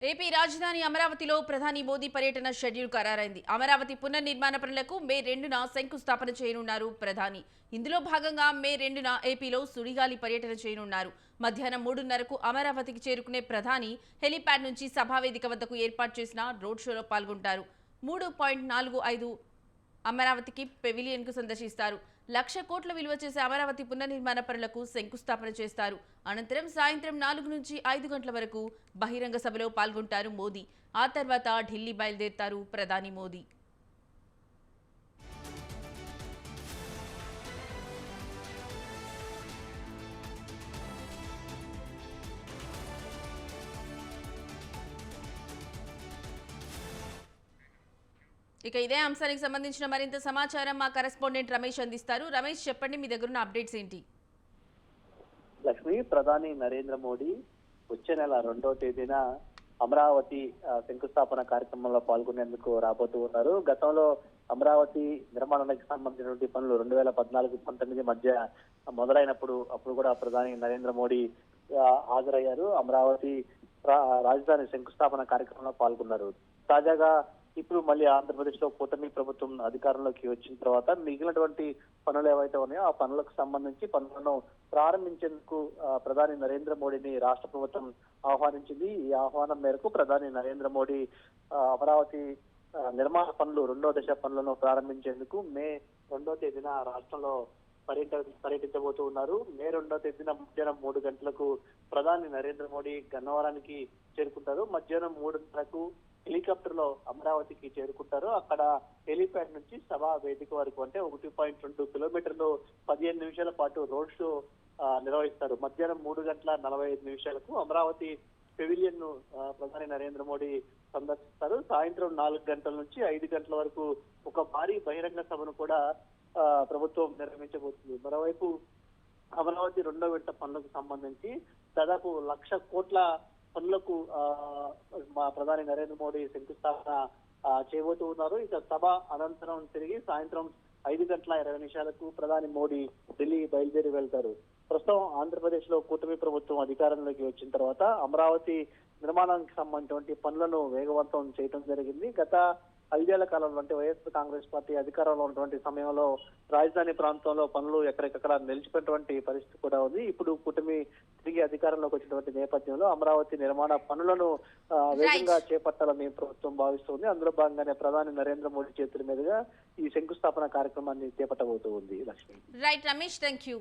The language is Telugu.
ఏపీ రాజధాని అమరావతిలో ప్రధాని మోదీ పర్యటన షెడ్యూల్ ఖరారైంది. అమరావతి పునర్నిర్మాణ పనులకు మే 2న శంకుస్థాపన చేయనున్నారు ప్రధాని. ఇందులో భాగంగా మే 2న ఏపీలో సుడిగాలి పర్యటన చేయనున్నారు. మధ్యాహ్నం 3:30కు అమరావతికి చేరుకునే ప్రధాని హెలీప్యాడ్ నుంచి సభావేదిక వద్దకు ఏర్పాటు చేసిన రోడ్ షోలో పాల్గొంటారు. 3.45 అమరావతికి పెవిలియన్కు సందర్శిస్తారు. 1,00,000 కోట్ల విలువ చేసే అమరావతి పునర్నిర్మాణ పనులకు శంకుస్థాపన చేస్తారు. అనంతరం సాయంత్రం 4 నుంచి 5 గంటల వరకు బహిరంగ సభలో పాల్గొంటారు మోదీ. ఆ తర్వాత ఢిల్లీ బయలుదేరతారు ప్రధాని మోదీ. ఇక ఇదే అంశానికి సంబంధించిన మరింత సమాచారం మా కరెస్పాండెంట్ రమేష్ అందిస్తారు. రమేష్, చెప్పండి, మీ దగ్గర ఉన్న అప్డేట్స్ ఏంటి? లక్ష్మి, ప్రధాని నరేంద్ర మోడీ వచ్చే నెల 2వ తేదీన అమరావతి శంకుస్థాపన కార్యక్రమంలో పాల్గొనేందుకు రాబోతూ ఉన్నారు. గతంలో అమరావతి నిర్మాణానికి సంబంధించినటువంటి పనులు 2014-19 మధ్య మొదలైనప్పుడు కూడా ప్రధాని నరేంద్ర మోడీ హాజరయ్యారు. అమరావతి రాజధాని శంకుస్థాపన కార్యక్రమంలో పాల్గొన్నారు. తాజాగా ఇప్పుడు మళ్ళీ ఆంధ్రప్రదేశ్ లో కూటమి ప్రభుత్వం అధికారంలోకి వచ్చిన తర్వాత మిగిలినటువంటి పనులు ఏవైతే ఉన్నాయో ఆ పనులకు సంబంధించి పనులను ప్రారంభించేందుకు ప్రధాని నరేంద్ర మోడీని రాష్ట్ర ప్రభుత్వం ఆహ్వానించింది. ఈ ఆహ్వానం మేరకు ప్రధాని నరేంద్ర మోడీ అమరావతి నిర్మాణ పనులు 2వ దశ పనులను ప్రారంభించేందుకు మే 2వ తేదీన రాష్ట్రంలో పర్యటించబోతూ ఉన్నారు. మే 2వ తేదీన మధ్యాహ్నం 3 గంటలకు ప్రధాని నరేంద్ర మోడీ గన్నవరానికి చేరుకుంటారు. మధ్యాహ్నం 3:30కు హెలికాప్టర్ లో అమరావతికి చేరుకుంటారు. అక్కడ హెలిప్యాడ్ నుంచి సభా వేదిక వరకు అంటే 1.2 కిలోమీటర్లు 15 నిమిషాల పాటు రోడ్ షో నిర్వహిస్తారు. మధ్యాహ్నం 3:45 అమరావతి పెవిలియన్ ను ప్రధాని నరేంద్ర మోడీ సందర్శిస్తారు. సాయంత్రం 4 గంటల నుంచి 5 గంటల వరకు ఒక భారీ బహిరంగ సభను కూడా ప్రభుత్వం నిర్వహించబోతుంది. మరోవైపు అమరావతి 2వ విడత పనులకు సంబంధించి దాదాపు 1,00,000 కోట్ల పనులకు మా ప్రధాని నరేంద్ర మోడీ శంకుస్థాపన చేయబోతూ ఉన్నారు. ఇక సభ అనంతరం తిరిగి సాయంత్రం 5:20 ప్రధాని మోడీ ఢిల్లీ బయలుదేరి వెళ్తారు. ప్రస్తుతం ఆంధ్రప్రదేశ్ లో కూటమి ప్రభుత్వం అధికారంలోకి వచ్చిన తర్వాత అమరావతి నిర్మాణానికి సంబంధించినటువంటి పనులను వేగవంతం చేయడం జరిగింది. గత 5 ఏళ్ల కాలంలో అంటే వైఎస్ఆర్ కాంగ్రెస్ పార్టీ అధికారంలో ఉన్నటువంటి సమయంలో రాజధాని ప్రాంతంలో పనులు ఎక్కడికక్కడ నిలిచిపోయినటువంటి పరిస్థితి కూడా ఉంది. ఇప్పుడు కూటమి తిరిగి అధికారంలోకి వచ్చినటువంటి నేపథ్యంలో అమరావతి నిర్మాణ పనులను వేగంగా చేపట్టాలని ప్రభుత్వం భావిస్తుంది. అందులో భాగంగానే ప్రధాని నరేంద్ర మోడీ చేతుల మీదుగా ఈ శంకుస్థాపన కార్యక్రమాన్ని చేపట్టబోతూ ఉంది. Lakshmi. Right Ramesh, thank you.